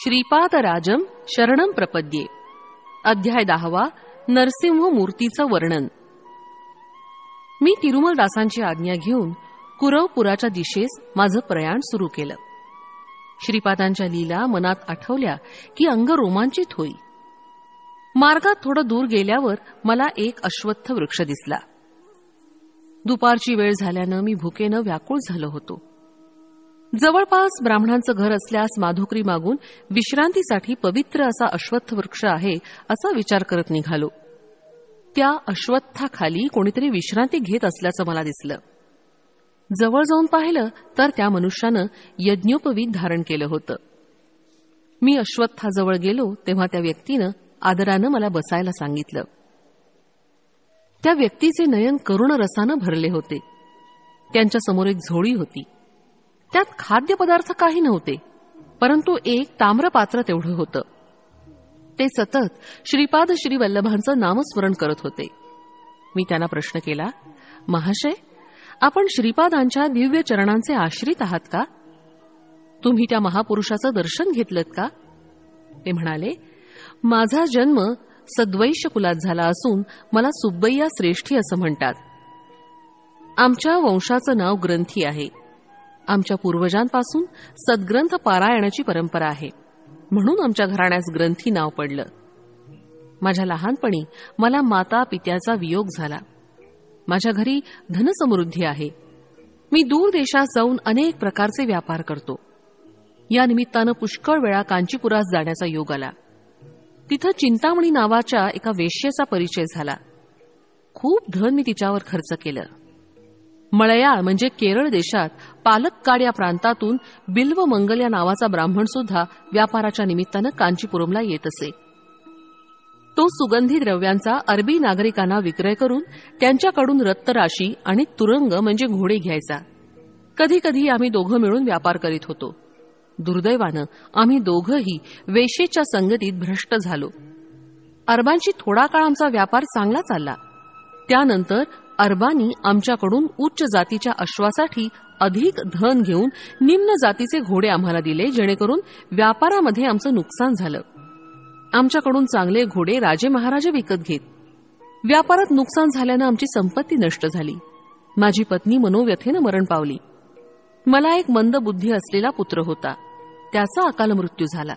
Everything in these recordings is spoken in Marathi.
श्रीपादराजम शरणम प्रपद्ये. अध्याय 10. नरसिंह मूर्तीचं वर्णन. मी तिरुमलदासांची आज्ञा घेऊन कुरवपुराच्या दिशेस माझं प्रयाण सुरू केलं. श्रीपादांच्या लीला मनात आठवल्या की अंग रोमांचित होई. मार्गात थोडं दूर गेल्यावर मला एक अश्वत्थ वृक्ष दिसला. दुपारची वेळ झाल्यानं मी भुकेनं व्याकुळ झालो होतो. जवळपास ब्राह्मणांचं घर असल्यास माधुकरी मागून विश्रांतीसाठी पवित्र असा अश्वत्थ वृक्ष आहे असा विचार करत निघालो. त्या अश्वत्थाखाली कोणीतरी विश्रांती घेत असल्याचं मला दिसलं. जवळ जाऊन पाहिलं तर त्या मनुष्यानं यज्ञोपवीत धारण केलं होतं. मी अश्वत्थाजवळ गेलो तेव्हा त्या व्यक्तीनं आदरानं मला बसायला सांगितलं. त्या व्यक्तीचे नयन करुण रसानं भरले होते. त्यांच्या समोर एक झोळी होती. त्यात खाद्यपदार्थ काही नव्हते, परंतु एक ताम्रपात्र तेवढं होतं. ते सतत श्रीपाद श्रीवल्लभांचं नामस्मरण करत होते. मी त्यांना प्रश्न केला, महाशय, आपण श्रीपादांच्या दिव्य चरणांचे आश्रित आहात का? तुम्ही त्या महापुरुषाचं दर्शन घेतलंत का? ते म्हणाले, माझा जन्म सद्वैश्य कुलात झाला असून मला सुब्बय्या श्रेष्ठी असं म्हणतात. आमच्या वंशाचं नाव ग्रंथी आहे. आमच्या पूर्वजांपासून सद्ग्रंथ पारायणाची परंपरा आहे, म्हणून आमच्या घराण्यास ग्रंथी नाव पडलं. माझ्या लहानपणी मला माता पित्याचा वियोग झाला. माझ्या घरी धनसमृद्धी आहे. मी दूर देशात जाऊन अनेक प्रकारचे व्यापार करतो. या निमित्तानं पुष्कळ वेळा कांचीपुरास जाण्याचा योग आला. तिथं चिंतामणी नावाच्या एका वेश्येचा परिचय झाला. खूप धन मी तिच्यावर खर्च केलं. मळयाळ म्हणजे केरळ देशात पालक्काड या प्रांतातून बिल्वमंगल या नावाचा ब्राह्मण सुद्धा व्यापाराच्या निमित्तानं कांचीपुरमला येत असे. तो सुगंधी द्रव्यांचा अरबी नागरिकांना विक्रय करून त्यांच्याकडून रत्तराशी आणि तुरंग म्हणजे घोडे घ्यायचा. कधी कधी आम्ही दोघं मिळून व्यापार करीत होतो. दुर्दैवानं आम्ही दोघंही वेश्येच्या संगतीत भ्रष्ट झालो. अरबांशी थोडा काळ आमचा व्यापार चांगला चालला. त्यानंतर अरबांनी आमच्याकडून उच्च जातीच्या अश्वासाठी अधिक धन घेऊन निम्न जातीचे घोडे आम्हाला दिले, जेणेकरून व्यापारामध्ये आमचं नुकसान झालं. आमच्याकडून चांगले घोडे राजे महाराजे विकत घेत. व्यापारात नुकसान झाल्यानं आमची संपत्ती नष्ट झाली. माझी पत्नी मनोव्यथेनं मरण पावली. मला एक मंदबुद्धी असलेला पुत्र होता. त्याचा अकाल मृत्यू झाला.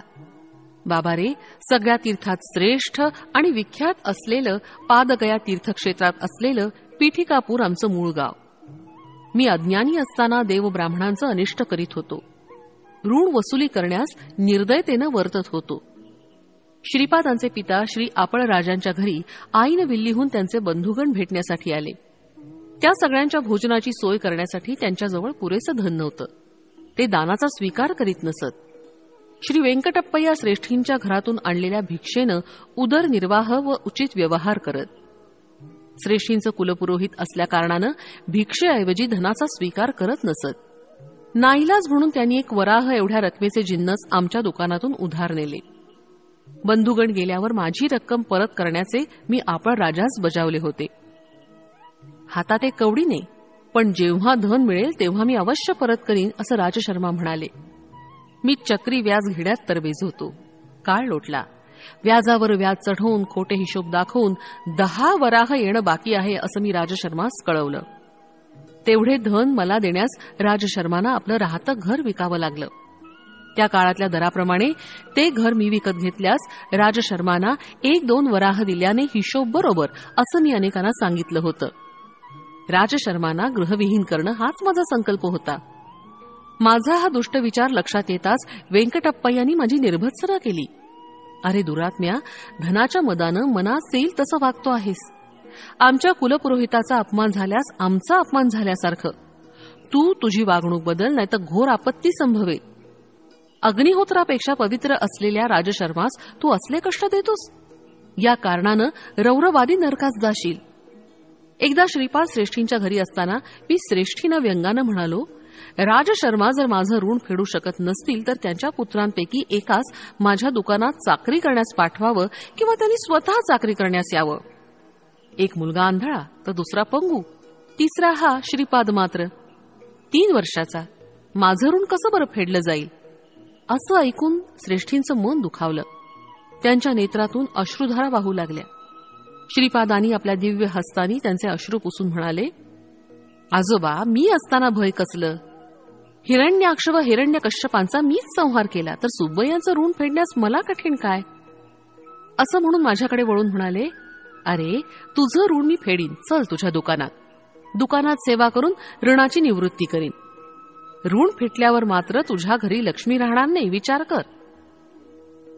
बाबा रे, सगळ्या तीर्थात श्रेष्ठ आणि विख्यात असलेलं पादगया तीर्थक्षेत्रात असलेलं पीठिकापूर आमचं मूळ गाव. मी अज्ञानी असताना देवब्राह्मणांचं अनिष्ट करीत होतो. ऋण वसुली करण्यास निर्दयतेनं वर्तत होतो. श्रीपादांचे पिता श्री आपळराजांच्या घरी आईनं विल्लीहून त्यांचे बंधुगण भेटण्यासाठी आले. त्या सगळ्यांच्या भोजनाची सोय करण्यासाठी त्यांच्याजवळ पुरेसं धन नव्हतं. ते दानाचा स्वीकार करीत नसत. श्री वेंकटप्पय्या श्रेष्ठींच्या घरातून आणलेल्या भिक्षेनं उदरनिर्वाह व उचित व्यवहार करत. श्रेष्ठींचं कुलपुरोहित असल्याकारणानं भिक्षेऐवजी धनाचा स्वीकार करत नसत. नाईलाज म्हणून त्यांनी एक वराह एवढ्या रकमेचे जिन्नस आमच्या दुकानातून उधार नेले. बंधुगण गेल्यावर माझी रक्कम परत करण्याचे मी आपळराजास बजावले होते. हातात एक कवडी नाही, पण जेव्हा धन मिळेल तेव्हा मी अवश्य परत करीन असं राजशर्मा म्हणाले. मी चक्री व्याज घेण्यात तरबेज होतो. काळ लोटला. व्याजावर व्याज चढवून खोटे हिशोब दाखवून 10 वराह येणं बाकी आहे असं मी राजशर्मास कळवलं. तेवढे धन मला देण्यास राजशर्मांना आपलं राहतं घर विकावं लागलं. त्या काळातल्या दराप्रमाणे ते घर मी विकत घेतल्यास राजशर्मांना 1-2 वराह दिल्याने हिशोब बरोबर असं मी अनेकांना सांगितलं होतं. राजशर्मांना गृहविहीन करणं हाच माझा संकल्प होता. माझा हा दुष्ट विचार लक्षात येताच वेंकटप्पय्यांनी माझी निर्भत्सना केली. अरे दुरात्म्या, धनाच्या मदानं मनात येईल तसं वागतो आहेस. आमच्या कुलपुरोहिताचा अपमान झाल्यास आमचा अपमान झाल्यासारखं. तू तुझी वागणूक बदल, नाहीतर घोर आपत्ती संभवेल. अग्निहोत्रापेक्षा पवित्र असलेल्या राजशर्मास तू असले कष्ट देतोस. या कारणानं रौरवादी नरकास जाशील. एकदा श्रीपाद श्रेष्ठींच्या घरी असताना मी श्रेष्ठींना व्यंगानं म्हणालो, राजशर्मा जर माझं ऋण फेडू शकत नसतील तर त्यांच्या पुत्रांपैकी एकास माझ्या दुकानात चाकरी करण्यास पाठवावं किंवा त्यांनी स्वतः चाकरी करण्यास यावं. एक मुलगा आंधळा तर दुसरा पंगू, तिसरा हा श्रीपाद मात्र 3 वर्षाचा. माझं ऋण कसं बरं फेडलं जाईल? असं ऐकून श्रेष्ठींचं मन दुखावलं. त्यांच्या नेत्रातून अश्रुधारा वाहू लागल्या. श्रीपादांनी आपल्या दिव्य हस्तांनी त्यांचे अश्रू पुसून म्हणाले, आजोबा, मी असताना भय कसलं? हिरण्याक्ष व हिरण्यकश्यपांचा मीच संहार केला, तर सुब्बय्यांचं ऋण फेडण्यास मला कठीण काय? असं म्हणून माझ्याकडे वळून म्हणाले, अरे, तुझं ऋण मी फेडीन. चल तुझ्या दुकानात सेवा करून ऋणाची निवृत्ती करीन. ऋण फिटल्यावर मात्र तुझ्या घरी लक्ष्मी राहणार नाही, विचार कर.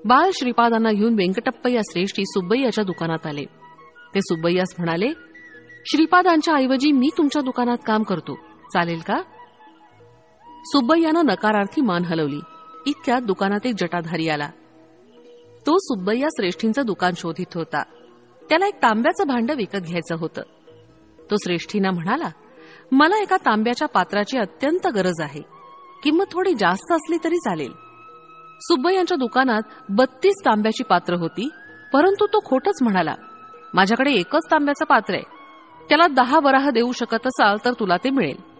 बाल श्रीपादांना घेऊन वेंकटप्पय्या श्रेष्ठी सुब्बय्याच्या दुकानात आले. ते सुब्बय्यास म्हणाले, श्रीपादांच्या ऐवजी मी तुमच्या दुकानात काम करतो, चालेल का? सुब्बय्यानं नकारार्थी मान हलवली. इतक्यात दुकानात एक जटाधारी आला. तो सुब्बय्या श्रेष्ठींचं दुकान शोधित होता. त्याला एक तांब्याचं भांड विकत घ्यायचं होतं. तो श्रेष्ठींना म्हणाला, मला एका तांब्याच्या पात्राची अत्यंत गरज आहे. किंमत थोडी जास्त असली तरी चालेल. सुब्बय्यांच्या दुकानात 32 तांब्याची पात्र होती, परंतु तो खोटच म्हणाला. माझ्याकडे एकच तांब्याचं पात्र आहे. त्याला 10 वराह देऊ शकत असाल तर तुला ते मिळेल.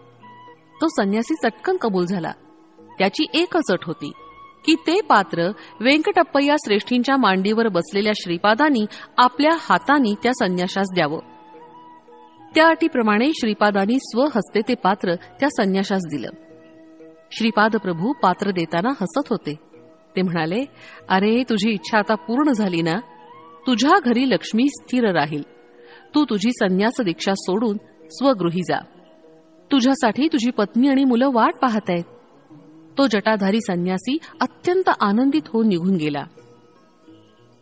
तो संन्यासी चटकन कबूल झाला. त्याची एकच अट होती की ते पात्र वेंकटप्पय्या श्रेष्ठींच्या मांडीवर बसलेल्या श्रीपादांनी आपल्या हातांनी त्या संन्याशास द्यावं. त्या अटीप्रमाणे श्रीपादांनी स्वहस्ते ते पात्र त्या संन्याशास दिलं. श्रीपाद प्रभू पात्र देताना हसत होते. ते म्हणाले, अरे, तुझी इच्छा आता पूर्ण झाली ना? तुझ्या घरी लक्ष्मी स्थिर राहील. तू तुझी संन्यास दीक्षा सोडून स्वगृही जा. तुझ्यासाठी तुझी पत्नी आणि मुलं वाट पाहत आहेत. तो जटाधारी संन्यासी अत्यंत आनंदित होऊन निघून गेला.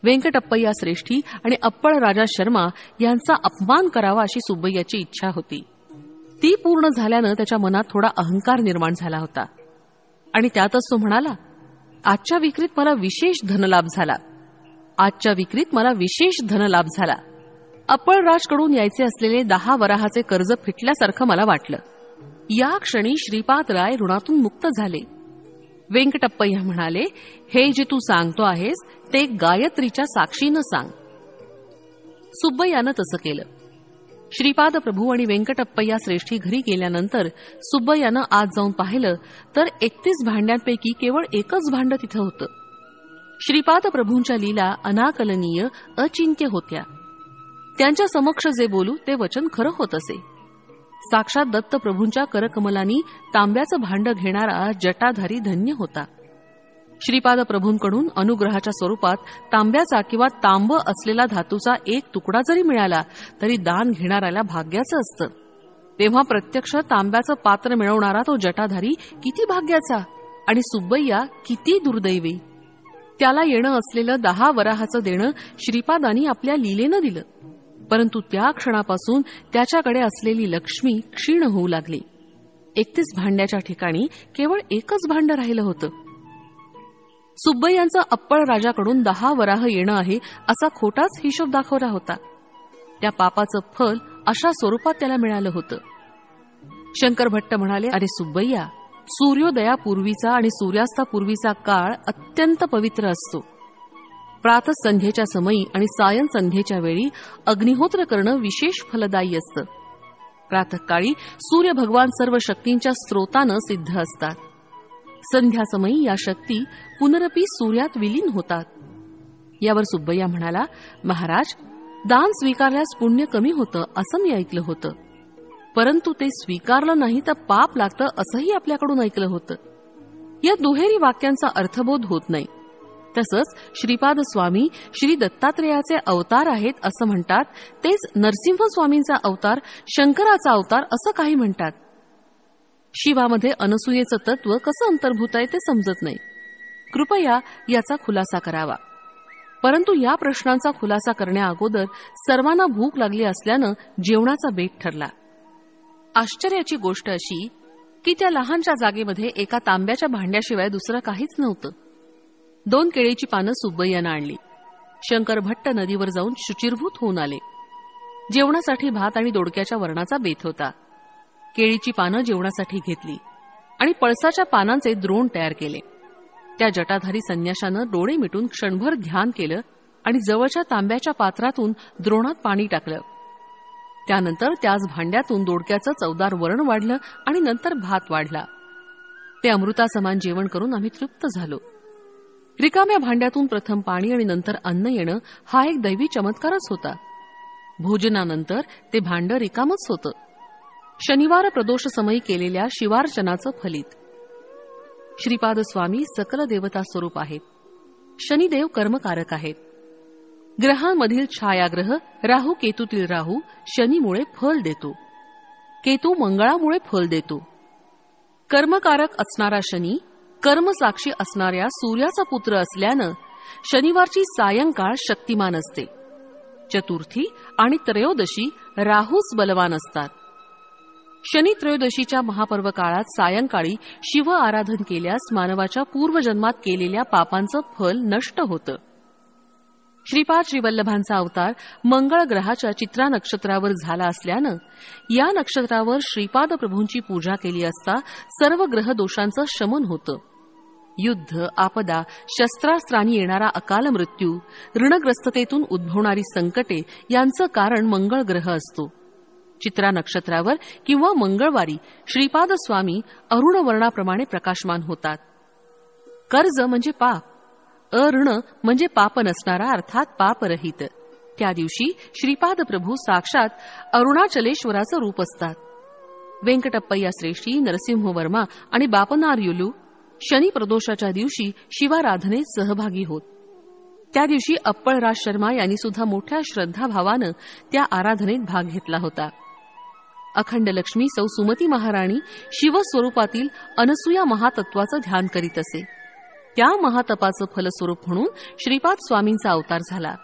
वेंकटप्पय्या श्रेष्ठी आणि अप्पळ राजा शर्मा यांचा अपमान करावा अशी सुब्बय्याची इच्छा होती. ती पूर्ण झाल्यानं त्याच्या मनात थोडा अहंकार निर्माण झाला होता. आणि त्यातच तो म्हणाला, आजच्या विक्रीत मला विशेष धनलाभ झाला. अप्पळराजकडून यायचे असलेले 10 वराहाचे कर्ज फिटल्यासारखं मला वाटलं. या क्षणी श्रीपादराय ऋणातून मुक्त झाले. वेंकटप्पय्या म्हणाले, हे जे तू सांगतो आहेस ते गायत्रीच्या साक्षीनं सांग. सुब्बय्यानं तसं केलं. श्रीपाद प्रभू आणि वेंकटप्पय्या श्रेष्ठी घरी गेल्यानंतर सुब्बय्यानं आत जाऊन पाहिलं तर 31 भांड्यांपैकी केवळ एकच भांड तिथं होतं. श्रीपाद प्रभूंच्या लीला अनाकलनीय, अचिंत्य होत्या. त्यांच्या समक्ष जे बोलू ते वचन खरं होत असे. साक्षात दत्तप्रभूंच्या करकमलांनी तांब्याचं भांड घेणारा जटाधारी धन्य होता. श्रीपाद प्रभूंकडून अनुग्रहाच्या स्वरूपात तांब्याचा किंवा तांब असलेला धातूचा एक तुकडा जरी मिळाला तरी दान घेणाऱ्याला भाग्याचं असतं. तेव्हा प्रत्यक्ष तांब्याचं पात्र मिळवणारा तो जटाधारी किती भाग्याचा आणि सुब्बय्या किती दुर्दैवी. त्याला येणं असलेलं 10 वराहाचं देणं श्रीपादांनी आपल्या लीलेनं दिलं. परंतु त्या क्षणापासून त्याच्याकडे असलेली लक्ष्मी क्षीण होऊ लागली. 31 भांड्याच्या ठिकाणी केवळ एकच भांड राहिलं होतं. सुब्बय्यांचं अप्पळ राजाकडून 10 वराह येणं आहे असा खोटाच हिशोब दाखवला होता. त्या पापाचं फल अशा स्वरूपात त्याला मिळालं होतं. शंकर भट्ट म्हणाले, अरे सुब्बय्या, सूर्योदयापूर्वीचा आणि सूर्यास्तापूर्वीचा काळ अत्यंत पवित्र असतो. प्रातःसंध्येच्या समयी आणि सायं संध्येच्या वेळी अग्निहोत्र करणं विशेष फलदायी असतं. प्रातःकाळी सूर्य भगवान सर्व शक्तींच्या स्रोतानं सिद्ध असतात. संध्यासमयी या शक्ती पुनरपी सूर्यात विलीन होतात. यावर सुब्बय्या म्हणाला, महाराज, दान स्वीकारल्यास पुण्य कमी होतं असं मी ऐकलं होतं. परंतु ते स्वीकारलं नाही तर पाप लागतं असंही आपल्याकडून ऐकलं होतं. या दुहेरी वाक्यांचा अर्थबोध होत नाही. तसंच श्रीपाद स्वामी श्री दत्तात्रेयाचे अवतार आहेत असं म्हणतात, तेच नरसिंह स्वामींचा अवतार, शंकराचा अवतार असं काही म्हणतात. शिवामध्ये अनसूयेचं तत्व कसं अंतर्भूत आहे ते समजत नाही. कृपया याचा खुलासा करावा. परंतु या प्रश्नांचा खुलासा करण्या अगोदर सर्वांना भूक लागली असल्यानं जेवणाचा बेत ठरला. आश्चर्याची गोष्ट अशी की त्या लहानच्या जागेमध्ये एका तांब्याच्या भांड्याशिवाय दुसरं काहीच नव्हतं. 2 केळीची पानं सुब्बय्यानं आणली. शंकर भट्ट नदीवर जाऊन शुचिरभूत होऊन आले. जेवणासाठी भात आणि दोडक्याच्या वरणाचा बेत होता. केळीची पानं जेवणासाठी घेतली आणि पळसाच्या पानांचे द्रोण तयार केले. त्या जटाधारी संन्याशानं डोळे मिटून क्षणभर ध्यान केलं आणि जवळच्या तांब्याच्या पात्रातून द्रोणात पाणी टाकलं. त्यानंतर त्याच भांड्यातून दोडक्याचं चवदार वरण वाढलं आणि नंतर भात वाढला. ते अमृतासमान जेवण करून आम्ही तृप्त झालो. रिकाम्या भांड्यातून प्रथम पाणी आणि नंतर अन्न येणं हा एक दैवी चमत्कारच होता. भोजनानंतर ते भांड रिकामच होतं. शनिवार प्रदोष समयी केलेल्या शिवार्चनाचं फलित. श्रीपाद स्वामी सकल देवता स्वरूप आहेत. शनिदेव कर्मकारक आहेत. ग्रहांमधील छायाग्रह राहू केतूतील राहू शनीमुळे फल देतो. केतू मंगळामुळे फल देतो. कर्मकारक असणारा शनी कर्मसाक्षी असणाऱ्या सूर्याचा पुत्र असल्यानं शनिवारची सायंकाळ शक्तिमान असते. चतुर्थी आणि त्रयोदशी राहूच बलवान असतात. शनी त्रयोदशीच्या महापर्व काळात सायंकाळी शिव आराधन केल्यास मानवाच्या पूर्वजन्मात केलेल्या पापांचं फल नष्ट होतं. श्रीपाद श्रीवल्लभांचा अवतार मंगळ ग्रहाच्या चित्रा नक्षत्रावर झाला असल्यानं या नक्षत्रावर श्रीपाद प्रभूंची पूजा केली असता सर्व ग्रह दोषांचं शमन होतं. युद्ध, आपदा, शस्त्रास्त्रांनी येणारा अकाल मृत्यू, ऋणग्रस्ततेतून उद्भवणारी संकटे यांचं कारण मंगळ ग्रह असतो. चित्रा नक्षत्रावर किंवा मंगळवारी श्रीपाद स्वामी अरुण वर्णाप्रमाणे प्रकाशमान होतात. कर्ज म्हणजे पाप, अऋण म्हणजे पाप नसणारा अर्थात पापरहित. त्या दिवशी श्रीपाद प्रभू साक्षात अरुणाचलेश्वराचं रूप असतात. वेंकटप्पय्या श्रेष्ठी, नरसिंहवर्मा आणि बापनार्युलू शनी प्रदोषाच्या दिवशी शिवाराधनेत सहभागी होत. त्या दिवशी अप्पळराज शर्मा यांनी सुद्धा मोठ्या श्रद्धाभावानं त्या आराधनेत भाग घेतला होता. अखंड लक्ष्मी सौ सुमती महाराणी शिवस्वरूपातील अनसूया महातत्वाचं ध्यान करीत असे. त्या महातपाचं फलस्वरूप म्हणून श्रीपाद स्वामींचा अवतार झाला.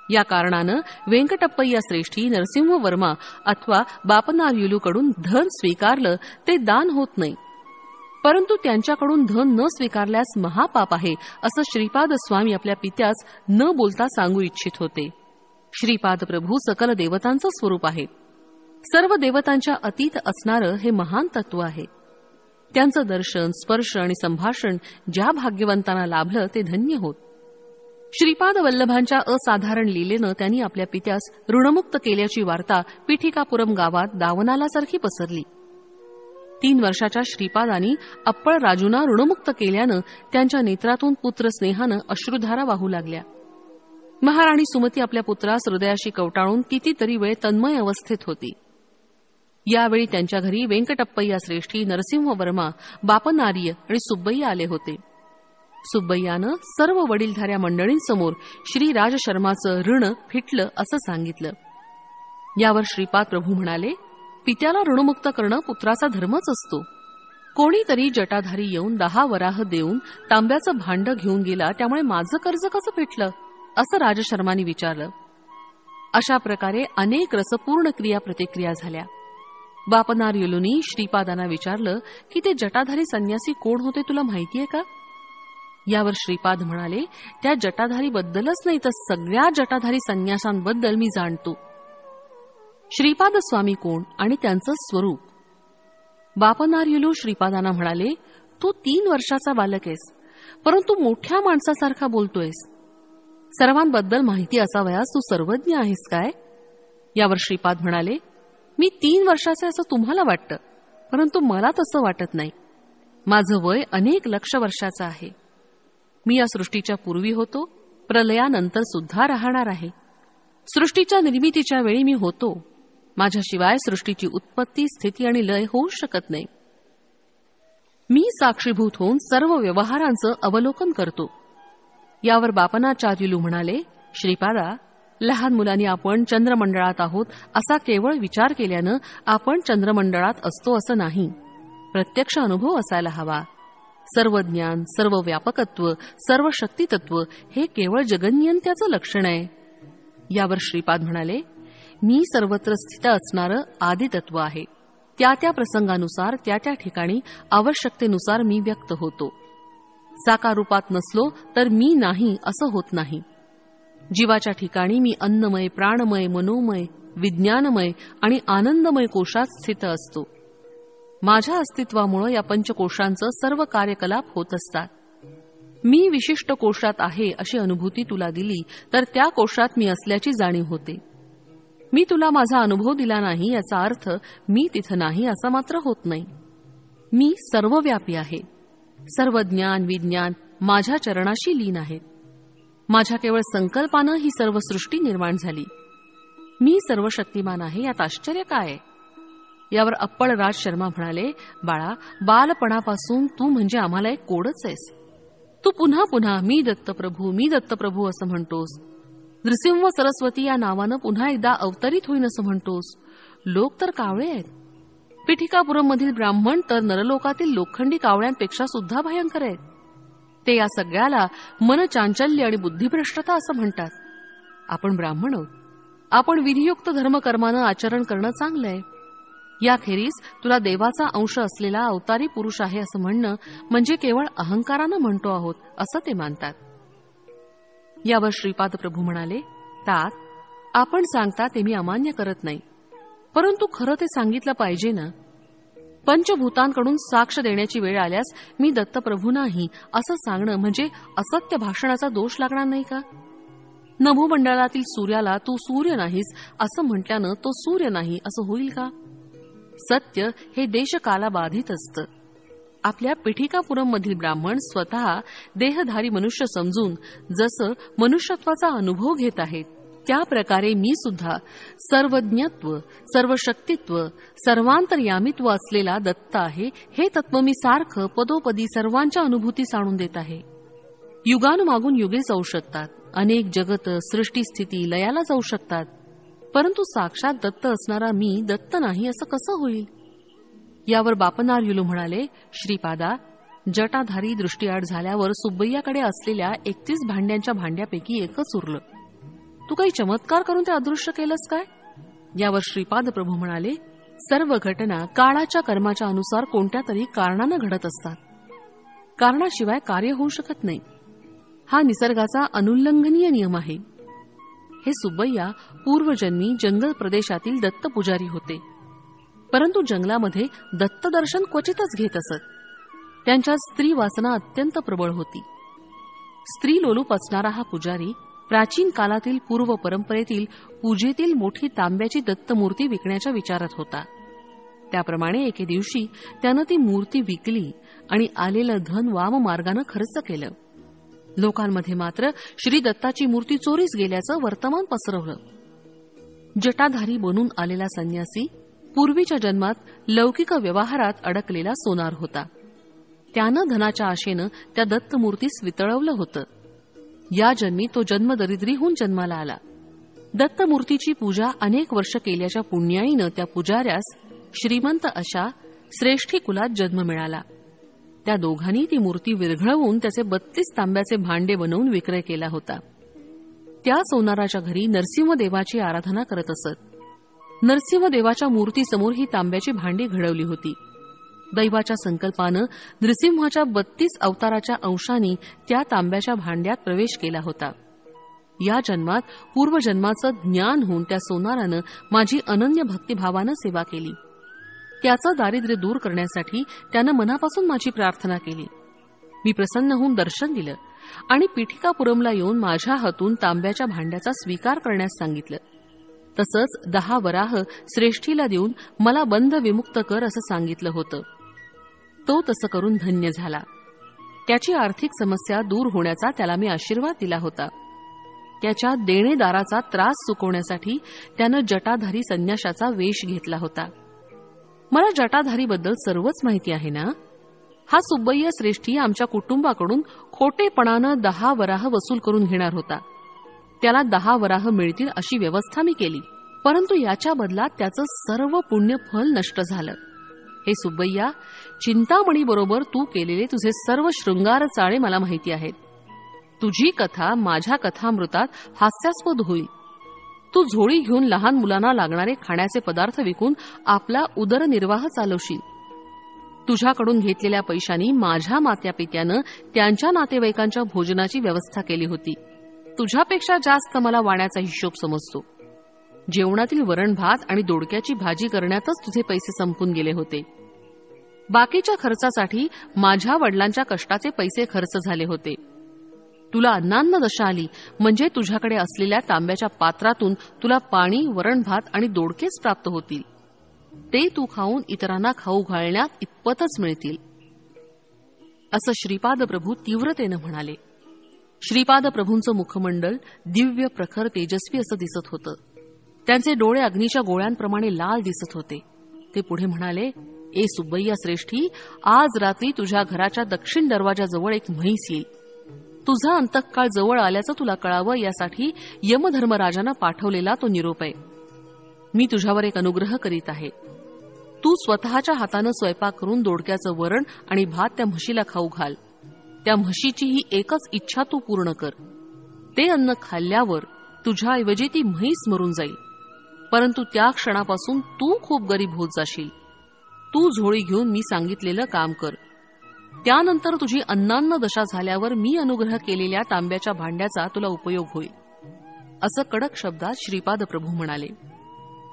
या कारणानं वेंकटप्पय्या श्रेष्ठी, नरसिंहवर्मा अथवा बापनार्युलूकडून धन स्वीकारलं ते दान होत नाही, परंतु त्यांच्याकडून धन न स्वीकारल्यास महापाप आहे असं श्रीपाद स्वामी आपल्या पित्यास न बोलता सांगू इच्छित होते. श्रीपाद प्रभू सकल देवतांचं स्वरूप आहे. सर्व देवतांच्या अतीत असणारं हे महान तत्व आहे. त्यांचं दर्शन, स्पर्श आणि संभाषण ज्या भाग्यवंतांना लाभलं ते धन्य होत. श्रीपाद वल्लभांच्या असाधारण लीलेनं त्यांनी आपल्या पित्यास ऋणमुक्त केल्याची वार्ता पिठिकापुरम गावात दावनालासारखी पसरली. 3 वर्षाच्या श्रीपादांनी अप्पळ राजूंना ऋणमुक्त केल्यानं त्यांच्या नेत्रातून पुत्रस्नेहानं अश्रुधारा वाहू लागल्या. महाराणी सुमती आपल्या पुत्रास हृदयाशी कवटाळून कितीतरी वेळ तन्मय अवस्थेत होती. यावेळी त्यांच्या घरी वेंकटप्पय्या श्रेष्ठी, नरसिंहवर्मा, बापनार्य आणि सुब्बय्या आले होते. सुब्बय्यानं सर्व वडीलधाऱ्या मंडळींसमोर श्री राजशर्माचं ऋण फिटलं असं सांगितलं. यावर श्रीपाद प्रभू म्हणाले, पित्याला ऋणमुक्त करणं पुत्राचा धर्मच असतो. कोणीतरी जटाधारी येऊन 10 वराह देऊन तांब्याचं भांड घेऊन गेला, त्यामुळे माझं कर्ज कसं फिटलं असं राजशर्मांनी विचारलं. अशा प्रकारे अनेक रसपूर्ण क्रिया प्रतिक्रिया झाल्या. बापनार्युलूंनी श्रीपादांना विचारलं की ते जटाधारी संन्यासी कोण होते तुला माहितीये का? यावर श्रीपाद म्हणाले, त्या जटाधारीबद्दलच नाही तर सगळ्या जटाधारी संन्यासांबद्दल मी जाणतो. श्रीपाद स्वामी कोण आणि त्यांचं स्वरूप? बापनार्युलू श्रीपादांना म्हणाले, तू 3 वर्षाचा बालक आहेस, परंतु मोठ्या माणसासारखा बोलतोयस. सर्वांबद्दल माहिती असावयास तू सर्वज्ञ आहेस काय? यावर श्रीपाद म्हणाले, मी 3 वर्षाचे असं तुम्हाला वाटतं, परंतु मला तसं वाटत नाही. माझं वय अनेक लक्ष वर्षाचं आहे. मी या सृष्टीच्या पूर्वी होतो, प्रलयानंतर सुद्धा राहणार आहे. सृष्टीच्या निर्मितीच्या वेळी मी होतो. माझ्याशिवाय सृष्टीची उत्पत्ती, स्थिती आणि लय होऊ शकत नाही. मी साक्षीभूत होऊन सर्व व्यवहारांचं अवलोकन करतो. यावर बापनाचार्युलू म्हणाले, श्रीपादा, लहान मुलांनी आपण चंद्रमंडळात आहोत असा केवळ विचार केल्यानं आपण चंद्रमंडळात असतो असं नाही. प्रत्यक्ष अनुभव असायला हवा. सर्व ज्ञान, सर्व व्यापकत्व, सर्व शक्तितत्व हे केवळ जगन्यंत्याचं लक्षण आहे. यावर श्रीपाद म्हणाले, मी सर्वत्र स्थित असणारं आदितत्व आहे. त्या त्या प्रसंगानुसार त्या त्या ठिकाणी आवश्यकतेनुसार मी व्यक्त होतो. साकार रूपात नसलो तर मी नाही असं होत नाही. जीवाच्या ठिकाणी मी अन्नमय, प्राणमय, मनोमय, विज्ञानमय आणि आनंदमय कोशात स्थित असतो. माझ्या अस्तित्वामुळे या पंचकोशांचं सर्व कार्यकलाप होत असतात. मी विशिष्ट कोशात आहे अशी अनुभूती तुला दिली तर त्या कोशात मी असल्याची जाणीव होते. मी तुला माझा अनुभव दिला नाही याचा अर्थ मी तिथं नाही असा मात्र होत नाही. मी सर्वव्यापी आहे. सर्व ज्ञान, विज्ञान माझ्या चरणाशी लीन आहेत. माझ्या केवळ संकल्पानं ही सर्व सृष्टी निर्माण झाली. मी सर्वशक्तिमान आहे, यात आश्चर्य काय? यावर अप्पळराज शर्मा म्हणाले, बाळा, बालपणापासून तू म्हणजे आम्हाला एक कोडच आहेस. तू पुन्हा पुन्हा मी दत्तप्रभू, मी दत्तप्रभू असं म्हणतोस. नृसिंह सरस्वती या नावानं पुन्हा एकदा अवतरित होईन असं म्हणतोस. लोक तर कावळे आहेत. पिठिकापुरम मधील ब्राह्मण तर नरलोकातील लोखंडी कावळ्यांपेक्षा सुद्धा भयंकर आहेत. ते या सगळ्याला मनचांचल्य आणि बुद्धिभ्रष्टता असं म्हणतात. आपण ब्राह्मण आहोत. आपण विधियुक्त धर्मकर्मानं आचरण करणं चांगलं आहे. याखेरीज तुला देवाचा अंश असलेला अवतारी पुरुष आहे असं म्हणणं म्हणजे केवळ अहंकारानं म्हणतो आहोत असं ते मानतात. यावर श्रीपाद प्रभू म्हणाले, तात, आपण सांगता ते मी अमान्य करत नाही, परंतु खरं ते सांगितलं पाहिजे ना. पंचभूतांकडून साक्ष देण्याची वेळ आल्यास मी दत्तप्रभू नाही असं सांगणं म्हणजे असत्य भाषणाचा दोष लागणार नाही का? नभोमंडळातील सूर्याला तू सूर्य नाहीस असं म्हटल्यानं तो सूर्य नाही असं होईल का? सत्य हे देशकालाबाधित असतं. आपल्या पिठिकापुरम मधील ब्राह्मण स्वतः देहधारी मनुष्य समजून जसं मनुष्यत्वाचा अनुभव घेत आहेत, त्या प्रकारे मी सुद्धा सर्वज्ञत्व, सर्वशक्तित्व, सर्वांतर्यामित्व असलेला दत्त आहे हे तत्व मी सारखं पदोपदी सर्वांच्या अनुभूतीस आणून देत आहे. युगानुमागून युगे जाऊ शकतात, अनेक जगत, सृष्टी, स्थिती, लयाला जाऊ शकतात, परंतु साक्षात दत्त असणारा मी दत्त नाही असं कसं होईल? यावर बापनार्युलू म्हणाले, श्रीपादा, जटाधारी दृष्टीआड झाल्यावर सुब्बय्याकडे असलेल्या 31 भांड्यांच्या भांड्यापैकी एकच उरलं. तू काही चमत्कार करून ते अदृश्य केलंस काय? यावर श्रीपाद प्रभू म्हणाले, सर्व घटना काळाच्या कर्माच्या अनुसार कोणत्या तरी कारणानं घडत असतात. कारणाशिवाय कार्य होऊ शकत नाही. हा निसर्गाचा अनुल्लंघनीय नियम आहे. हे सुब्बय्या पूर्वजन्मी जंगल प्रदेशातील दत्त पुजारी होते, परंतु जंगलामध्ये दत्तदर्शन क्वचितच घेत असत. त्यांच्या स्त्री वासना अत्यंत प्रबळ होती. स्त्री लोलूप असणारा हा पुजारी प्राचीन कालातील पूर्व परंपरेतील पूजेतील मोठी तांब्याची दत्तमूर्ती विकण्याच्या विचारात होता. त्याप्रमाणे एके दिवशी त्यानं ती मूर्ती विकली आणि आलेलं धन वाममार्गानं खर्च केलं. लोकांमध्ये मात्र श्री दत्ताची मूर्ती चोरीस गेल्याचं वर्तमान पसरवलं. जटाधारी बनून आलेला संन्यासी पूर्वीच्या जन्मात लौकिक व्यवहारात अडकलेला सोनार होता. त्यानं धनाच्या आशेनं त्या दत्तमूर्तीस वितळवलं होतं. या जन्मी तो जन्मदरिद्रीहून जन्माला आला. दत्तमूर्तीची पूजा अनेक वर्ष केल्याच्या पुण्याईनं त्या पुजाऱ्यास श्रीमंत अशा श्रेष्ठी कुलात जन्म मिळाला. त्या दोघांनी ती मूर्ती विरघळवून त्याचे 32 तांब्याचे भांडे बनवून विक्रय केला होता. त्या सोनाराच्या घरी नरसिंहदेवाची आराधना करत असत. नरसिंहदेवाच्या मूर्तीसमोर ही तांब्याची भांडी घडवली होती. दैवाच्या संकल्पानं नृसिंहाच्या 32 अवताराच्या अंशांनी त्या तांब्याच्या भांड्यात प्रवेश केला होता. या जन्मात पूर्वजन्माचं ज्ञान होऊन त्या सोनारानं माझी अनन्य भक्तिभावानं सेवा केली. त्याचं दारिद्र्य दूर करण्यासाठी त्यानं मनापासून माझी प्रार्थना केली. मी प्रसन्न होऊन दर्शन दिलं आणि पिठिकापुरमला येऊन माझ्या हातून तांब्याच्या भांड्याचा स्वीकार करण्यास सांगितलं. तसंच 10 वराह श्रेष्ठीला देऊन मला बंध विमुक्त कर असं सांगितलं होतं. तो तसं करून धन्य झाला. त्याची आर्थिक समस्या दूर होण्याचा त्याला मी आशीर्वाद दिला होता. त्याच्या देणेदाराचा त्रास चुकवण्यासाठी त्यानं जटाधारी संन्याशाचा वेश घेतला होता. मला जटाधारीबद्दल सर्वच माहिती आहे ना. हा सुब्बय्या श्रेष्ठी आमच्या कुटुंबाकडून खोटेपणानं 10 वराह वसूल करून घेणार होता. त्याला 10 वराह मिळतील अशी व्यवस्था मी केली, परंतु याच्या बदलात त्याचं सर्व पुण्य फल नष्ट झालं. हे सुब्बय्या, चिंतामणीबरोबर तू केलेले तुझे सर्व शृंगार चाळे मला माहिती आहेत. तुझी कथा माझ्या कथामृतात हास्यास्पद होईल. तू झोळी घेऊन लहान मुलांना लागणारे खाण्याचे पदार्थ विकून आपला उदरनिर्वाह चालवशील. तुझ्याकडून घेतलेल्या पैशांनी माझ्या मात्यापित्यानं त्यांच्या नातेवाईकांच्या भोजनाची व्यवस्था केली होती. तुझ्यापेक्षा जास्त मला वाण्याचा हिशोब समजतो. जेवणातील वरण भात आणि दोडक्याची भाजी करण्यातच तुझे पैसे संपून गेले होते. बाकीच्या खर्चासाठी माझ्या वडिलांच्या कष्टाचे पैसे खर्च झाले होते. तुला अन्नान्न दशा आली म्हणजे तुझ्याकडे असलेल्या तांब्याच्या पात्रातून तुला पाणी, वरण भात आणि दोडकेच प्राप्त होतील. ते तू खाऊन इतरांना खाऊ घालण्यात इतपतच मिळतील. असं श्रीपाद प्रभू तीव्रतेनं म्हणाले. श्रीपाद प्रभूंचं मुखमंडल दिव्य, प्रखर, तेजस्वी असं दिसत होतं. त्यांचे डोळे अग्नीच्या गोळ्यांप्रमाणे लाल दिसत होते. ते पुढे म्हणाले, ए सुब्बय्या श्रेष्ठी, आज रात्री तुझ्या घराच्या दक्षिण दरवाजाजवळ एक म्हैस येईल. तुझा अंतःकाळ जवळ आल्याचं तुला कळावं यासाठी यमधर्मराजानं पाठवलेला तो निरोप आहे. मी तुझ्यावर एक अनुग्रह करीत आहे. तू स्वतःच्या हातानं स्वयंपाक करून दोडक्याचं वरण आणि भात त्या म्हशीला खाऊ घाल. त्या म्हशीची ही एकच इच्छा तू पूर्ण कर. ते अन्न खाल्ल्यावर तुझ्याऐवजी ती म्हैस मरून जाईल, परंतु त्या क्षणापासून तू खूप गरीब होत जाशील. तू झोळी घेऊन मी सांगितलेलं काम कर. त्यानंतर तुझी अन्नान्न दशा झाल्यावर मी अनुग्रह केलेल्या तांब्याच्या भांड्याचा तुला उपयोग होईल, असं कडक शब्दात श्रीपाद प्रभू म्हणाले.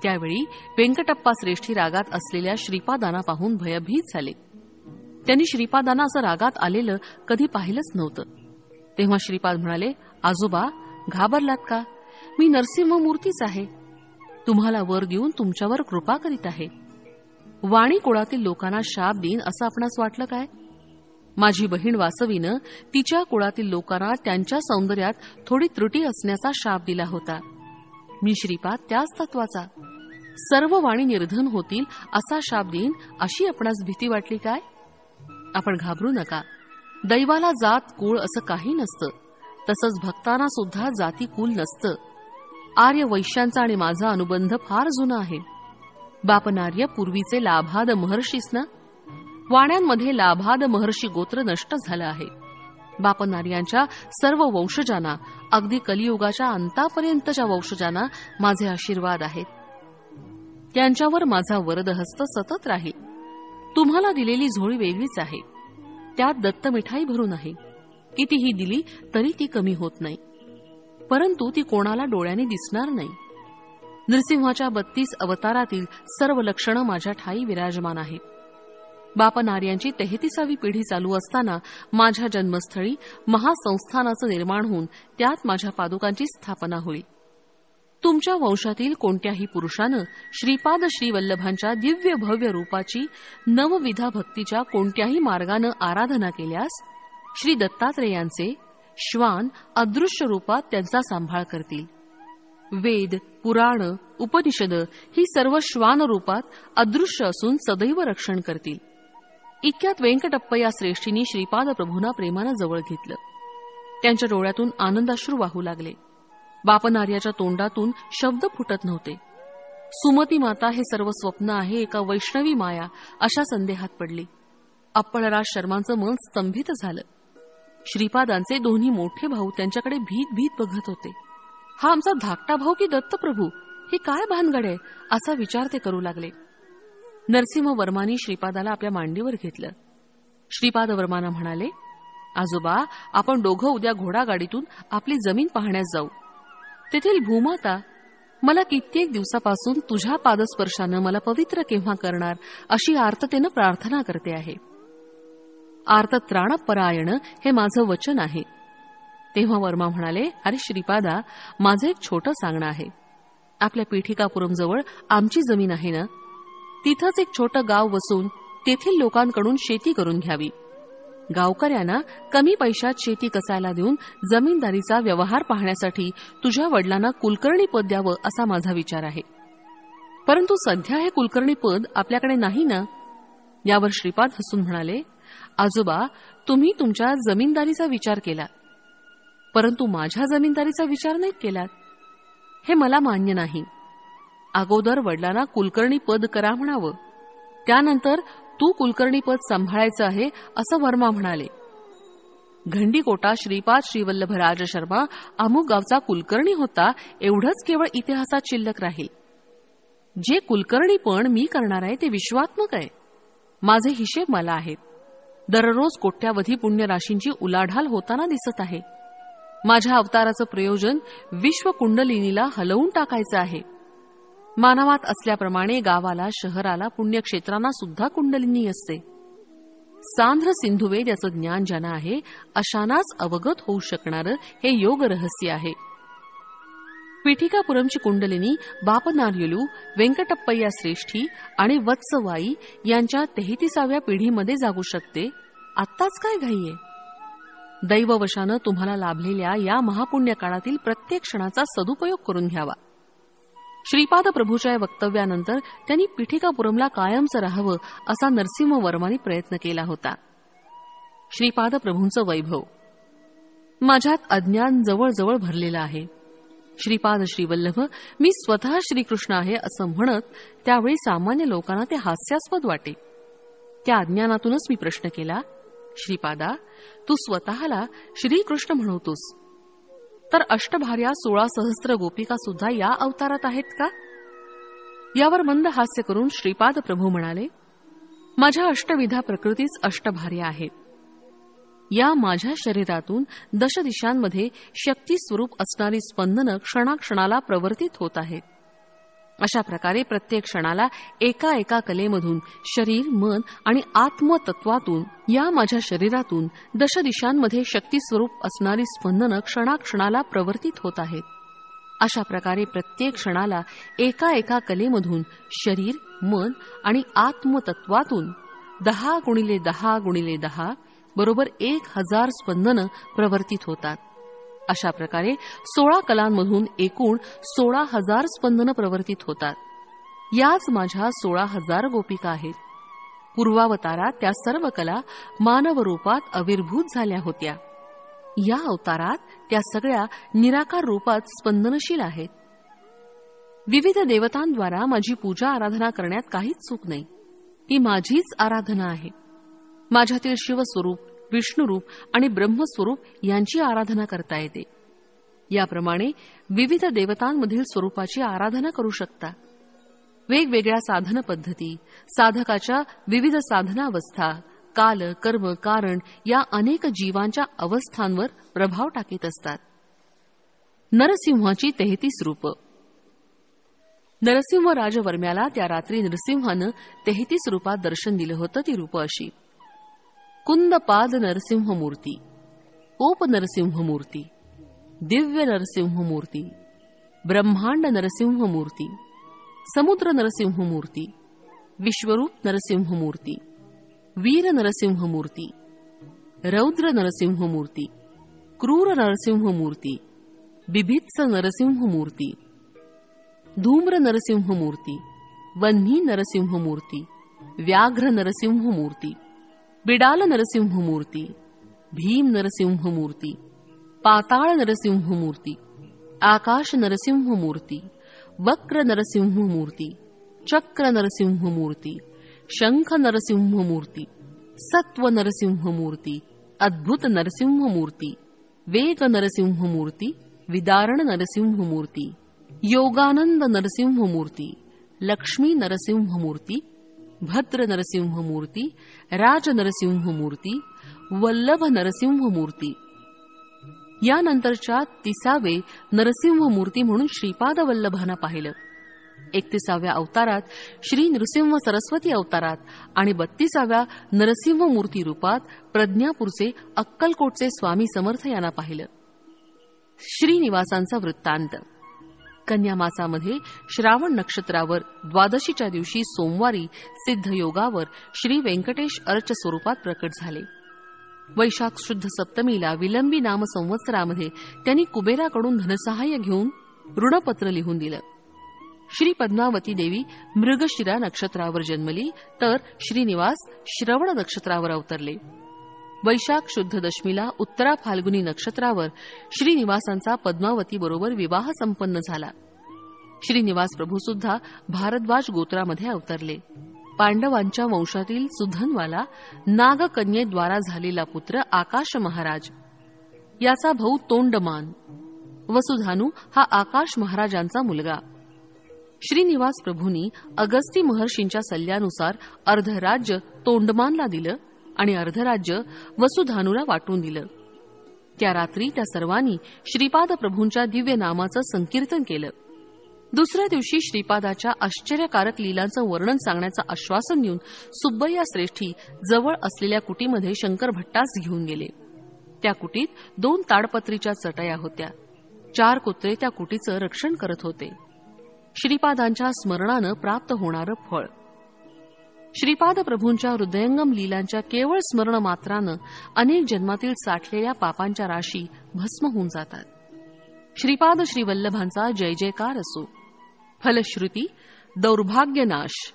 त्यावेळी वेंकटप्पा श्रेष्ठी रागात असलेल्या श्रीपादांना पाहून भयभीत झाले. त्यांनी श्रीपादांना असं रागात आलेलं कधी पाहिलंच नव्हतं. तेव्हा श्रीपाद म्हणाले, आजोबा, घाबरलात का? मी नरसिंहमूर्तीच आहे. तुम्हाला वर देऊन तुमच्यावर कृपा करीत आहे. वाणी कुळातील लोकांना शाप देईन असं आपणास वाटलं काय? माझी बहीण वासवीनं तिच्या कुळातील लोकांना त्यांच्या सौंदर्यात थोडी त्रुटी असण्याचा शाप दिला होता. मी श्रीपाद त्याच तत्वाचा. सर्व वाणी निर्धन होतील असा शाप देईन अशी आपणास भीती वाटली काय? आपण घाबरू नका. दैवाला जात कुळ असं काही नसतं. तसंच भक्तांना सुद्धा जाती कुल नसतं. आर्य वैश्यांचा आणि माझा अनुबंध फार जुना आहे. बापनार्य पूर्वीचे लाभाद महर्षीच ना. वाण्यांमध्ये लाभाद महर्षी गोत्र नष्ट झालं आहे. बापनार्यांच्या सर्व वंशजांना, अगदी कलियुगाच्या अंतापर्यंतच्या वंशजांना माझे आशीर्वाद आहेत. त्यांच्यावर माझा वरदहस्त सतत राहील. तुम्हाला दिलेली झोळी वेगळीच आहे. त्यात दत्त मिठाई भरून आहे. कितीही दिली तरी ती कमी होत नाही, परंतु ती कोणाला डोळ्याने दिसणार नाही. नृसिंहाच्या 32 अवतारातील सर्व लक्षणं माझ्या ठाई विराजमान आहेत. बापनार्यांची 33वी पिढी चालू असताना माझ्या जन्मस्थळी महासंस्थानाचं निर्माण होऊन त्यात माझ्या पादुकांची स्थापना होईल. तुमच्या वंशातील कोणत्याही पुरुषानं श्रीपाद श्रीवल्लभांच्या दिव्य भव्य रूपाची नवविधा भक्तीच्या कोणत्याही मार्गानं आराधना केल्यास श्री दत्तात्रेयांचे श्वान अदृश्य रूपात त्यांचा सांभाळ करतील. वेद, पुराण, उपनिषद ही सर्व श्वान रूपात अदृश्य असून सदैव रक्षण करतील. इतक्यात वेंकटप्पया श्रेष्ठींनी श्रीपाद प्रभूंना प्रेमानं जवळ घेतलं. त्यांच्या डोळ्यातून आनंदाश्रू वाहू लागले. बापनार्याच्या तोंडातून शब्द फुटत नव्हते. सुमती माता हे सर्व स्वप्न आहे, एका वैष्णवी माया अशा संदेहात पडली. अप्पळराज शर्मांचं मन स्तंभित झालं. श्रीपादांचे दोन्ही मोठे भाऊ त्यांच्याकडे भीत भीत बघत होते. हा आमचा धाकटा भाऊ की दत्तप्रभू? हे काय भानगड आहे असा विचार ते करू लागले. नरसिंह वर्मांनी श्रीपादाला आपल्या मांडीवर घेतलं. श्रीपाद वर्मांना म्हणाले, आजोबा, आपण दोघं उद्या घोडागाडीतून आपली जमीन पाहण्यास जाऊ. तेथील भूमाता मला कित्येक दिवसापासून तुझ्या पादस्पर्शानं मला पवित्र केव्हा करणार अशी आर्ततेनं प्रार्थना करते आहे. आर्तत्राणपरायण हे माझं वचन आहे. तेव्हा वर्मा म्हणाले, अरे श्रीपादा, माझं एक छोटं सांगणं आहे. आपल्या पीठिकापुरमजवळ आमची जमीन आहे ना, तिथंच एक छोटं गाव वसून तेथील लोकांकडून शेती करून घ्यावी. गावकऱ्यांना कमी पैशात शेती कसायला देऊन जमीनदारीचा व्यवहार पाहण्यासाठी तुझ्या वडिलांना कुलकर्णी पद द्यावं असा माझा विचार आहे. परंतु सध्या हे कुलकर्णी पद आपल्याकडे नाही ना. यावर श्रीपाद हसून म्हणाले, आजोबा, तुम्ही तुमच्या जमीनदारीचा विचार केला, परंतु माझ्या जमीनदारीचा विचार नाही केलात. हे मला मान्य नाही. अगोदर वडिलांना कुलकर्णी पद करा म्हणावं, त्यानंतर तू कुलकर्णी पद सांभाळायचं आहे असं वर्मा म्हणाले. घंडीकोटा श्रीपाद श्रीवल्लभराज शर्मा अमुक गावचा कुलकर्णी होता एवढंच केवळ इतिहासात शिल्लक राहील. जे कुलकर्णीपण मी करणार आहे ते विश्वात्मक आहे. माझे हिशेब मला आहेत. दररोज कोट्यावधी पुण्यराशींची उलाढाल होताना दिसत आहे. माझ्या अवताराचं प्रयोजन विश्वकुंडलिनीला हलवून टाकायचं आहे. मानवात असल्याप्रमाणे गावाला, शहराला, पुण्यक्षेत्रांना सुद्धा कुंडलिनी असते. सांध्र सिंधुवेद याचं ज्ञान ज्यांना आहे अशांनाच अवगत होऊ शकणारं हे योग रहस्य आहे. पीठिकापुरमची कुंडलिनी बापनार्युलू, वेंकटप्पय्या श्रेष्ठी आणि वत्सवाई यांच्या 33व्या पिढीमध्ये जागू शकते, आत्ताच काय घाईये? दैववशानं तुम्हाला लाभलेल्या या महापुण्य काळातील प्रत्येक क्षणाचा सदुपयोग करून घ्यावा. श्रीपाद प्रभूच्या या वक्तव्यानंतर त्यांनी पीठिकापुरमला कायमचं राहावं असा नरसिंहवर्मांनी प्रयत्न केला होता. श्रीपाद प्रभूंचं वैभव. माझ्यात अज्ञान जवळजवळ भरलेलं आहे. श्रीपाद श्रीवल्लभ, मी स्वतः श्रीकृष्ण आहे असं म्हणत त्यावेळी सामान्य लोकांना ते हास्यास्पद वाटे. त्या अज्ञानातूनच मी प्रश्न केला, श्रीपादा, तू स्वतःला श्रीकृष्ण म्हणवतोस, तर अष्टभार्या 16 सहस्त्र गोपिका सुद्धा या अवतारात आहेत का? यावर मंद हास्य करून श्रीपाद प्रभू म्हणाले, माझ्या अष्टविधा प्रकृतीच अष्टभार्या आहेत. या माझ्या शरीरातून दशदिशांमध्ये शक्ती स्वरूप असणारी स्पंदनं क्षणाक्षणाला प्रवर्तित होत आहेत. अशा प्रकारे प्रत्येक क्षणाला एका एका कलेमधून शरीर, मन आणि आत्मतत्वातून या माझ्या शरीरातून दशदिशांमध्ये शक्ती स्वरूप असणारी स्पंदनं क्षणाक्षणाला प्रवर्तित होत आहेत. अशा प्रकारे प्रत्येक क्षणाला एका एका कलेमधून शरीर, मन आणि आत्मतत्वातून 10 × 10 × 10 बरोबर 1000 स्पंदनं प्रवर्तित होतात. अशा प्रकारे 16 कलांमधून एकूण 16,000 स्पंदनं प्रवर्तित होतात. याच माझ्या 16,000 गोपिका आहेत. पूर्वावतारात त्या सर्व कला मानव रूपात आविर्भूत झाल्या होत्या. या अवतारात त्या सगळ्या निराकार रूपात स्पंदनशील आहेत. विविध देवतांद्वारा माझी पूजा आराधना करण्यात काहीच चूक नाही. ही माझीच आराधना आहे. माझ्यातील शिवस्वरूप, विष्णुरूप आणि ब्रह्मस्वरूप यांची आराधना करता येते. याप्रमाणे विविध देवतांमधील स्वरूपाची आराधना करू शकता. वेगवेगळ्या साधन पद्धती, साधकाच्या विविध साधनावस्था, काल, कर्म, कारण या अनेक जीवांच्या अवस्थांवर प्रभाव टाकीत असतात. नरसिंहाची 33 रूप. नरसिंह राजवर्म्याला त्या रात्री नरसिंहानं 33 रूपात दर्शन दिलं होतं. ती रूप अशी: कुंदपाद नरसिंहमूर्ती, ओप नरसिंहमूर्ती, दिव्य नरसिंहमूर्ती, ब्रह्मांड नरसिंहमूर्ती, समुद्र नरसिंहमूर्ती, विश्वरूप नरसिंहमूर्ती, वीर नरसिंहमूर्ती, रौद्र नरसिंहमूर्ती, क्रूर नरसिंहमूर्ती, बिभित्स नरसिंहमूर्ती, धूम्र नरसिंहमूर्ती, वन्ही नरसिंहमूर्ती, व्याघ्र नरसिंहमूर्ती, बिडाल नरसिंहमूर्ती, भीम नरसिंहमूर्ती, पाताळ नरसिंहमूर्ती, आकाश नरसिंहमूर्ती, वक्र नरसिंहमूर्ती, चक्र नरसिंहमूर्ती, शंख नरसिंहमूर्ती, सत्व नरसिंहमूर्ती, अद्भुत नरसिंहमूर्ती, वेग नरसिंहमूर्ती, विदारण नरसिंहमूर्ती, योगानंद नरसिंहमूर्ती, लक्ष्मी नरसिंहमूर्ती, भद्र नरसिंहमूर्ती, राज नरसिंहमूर्ती, वल्लभ नरसिंहमूर्ती. यानंतरच्या 30वे नरसिंहमूर्ती म्हणून श्रीपाद वल्लभांना पाहिलं. 31व्या अवतारात श्री नृसिंह सरस्वती अवतारात आणि 32व्या नरसिंहमूर्ती रूपात प्रज्ञापूरचे अक्कलकोटचे स्वामी समर्थ यांना पाहिलं. श्रीनिवासांचा वृत्तांत. कन्या मासामध्ये श्रावण नक्षत्रावर द्वादशीच्या दिवशी सोमवारी सिद्धयोगावर श्री व्यंकटेश अर्च स्वरूपात प्रकट झाले. वैशाख शुद्ध सप्तमीला विलंबी नाम संवत्सरामध्ये त्यांनी कुबेराकडून धनसहाय्य घेऊन ऋणपत्र लिहून दिलं. श्री पद्मावती देवी मृगशिरा नक्षत्रावर जन्मली, तर श्रीनिवास श्रवण नक्षत्रावर अवतरले. वैशाख शुद्ध दशमीला उत्तरा फाल्गुनी नक्षत्रावर श्रीनिवासांचा पद्मावती बरोबर विवाह संपन्न झाला. श्रीनिवास प्रभू सुद्धा भारद्वाज गोत्रामध्ये अवतरले. पांडवांच्या वंशातील सुधन्वाला नागकन्येद्वारा झालेला पुत्र आकाश महाराज, याचा भाऊ तोंडमान. वसुधानू हा आकाश महाराजांचा मुलगा. श्रीनिवास प्रभूंनी अगस्ती महर्षींच्या सल्ल्यानुसार अर्धराज्य तोंडमानला दिलं आणि अर्धराज्य वसुधानूला वाटून दिलं. त्या रात्री त्या सर्वांनी श्रीपाद प्रभूंच्या दिव्य नामाचं संकीर्तन केलं. दुसऱ्या दिवशी श्रीपादाच्या आश्चर्यकारक लीलांचं वर्णन सांगण्याचं आश्वासन देऊन सुब्बय्या श्रेष्ठी जवळ असलेल्या कुटीमध्ये शंकर भट्टास घेऊन गेले. त्या कुटीत 2 ताडपत्रीच्या चटया होत्या. 4 कुत्रे त्या कुटीचं रक्षण करत होते. श्रीपादांच्या स्मरणानं प्राप्त होणारं फळ. श्रीपाद प्रभूंच्या हृदयंगम लीलांच्या केवळ स्मरण मात्रानं अनेक जन्मातील साठलेल्या पापांच्या राशी भस्म होऊन जातात. श्रीपाद श्रीवल्लभांचा जय जयकार असो. फलश्रुती दौर्भाग्यनाश.